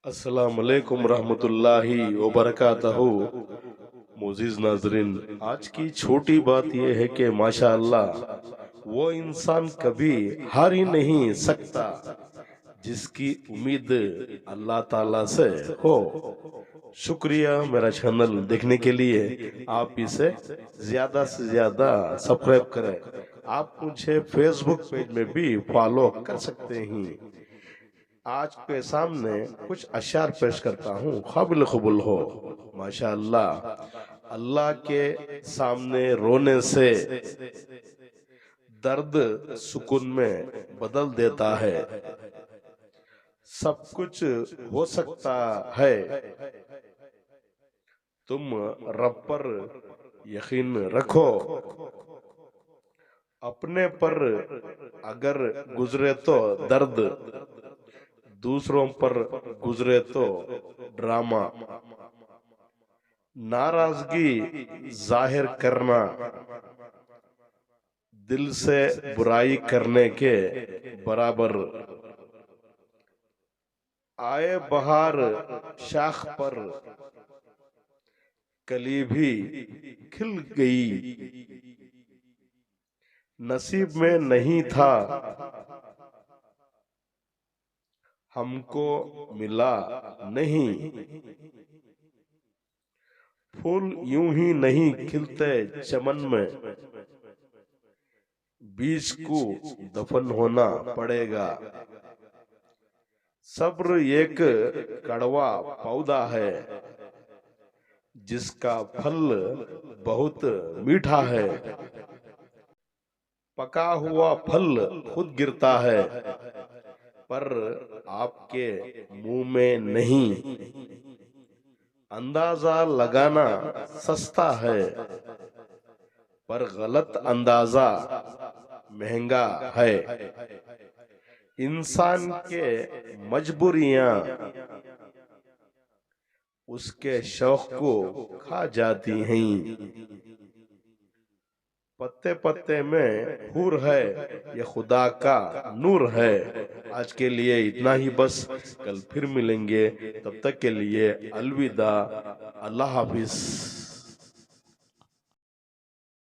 अस्सलाम वालेकुम रहमतुल्लाहि व बरकातहू। मोअज़्ज़िज़ नाज़रीन, आज की छोटी बात यह है कि माशाअल्लाह वो इंसान कभी हार ही नहीं सकता जिसकी उम्मीद अल्लाह ताला से हो। शुक्रिया मेरा चैनल देखने के लिए। आप इसे ज्यादा से ज्यादा सब्सक्राइब करें। आप मुझे फेसबुक पेज में भी फॉलो कर सकते हैं। आज के सामने कुछ अशार पेश करता हूँ, काबिल कबूल हो। माशाअल्लाह, अल्लाह के सामने रोने से दर्द सुकून में बदल देता है। सब कुछ हो सकता है, तुम रब पर यकीन रखो। अपने पर अगर गुजरे तो दर्द, दूसरों पर गुजरे तो ड्रामा। नाराजगी जाहिर करना दिल से बुराई करने के बराबर। आए बहार शाख पर कली भी खिल गई, नसीब में नहीं था हमको मिला नहीं। फूल यूं ही नहीं खिलते चमन में, बीज को दफन होना पड़ेगा। सब्र एक कड़वा पौधा है जिसका फल बहुत मीठा है। पका हुआ फल खुद गिरता है पर आपके मुंह में नहीं। अंदाजा लगाना सस्ता है पर गलत अंदाजा महंगा है। इंसान के मजबूरियां उसके शौक को खा जाती हैं। पत्ते पत्ते में हूर है, ये खुदा का नूर है। आज के लिए इतना ही बस। कल फिर मिलेंगे, तब तक के लिए अलविदा। अल्लाह हाफिज।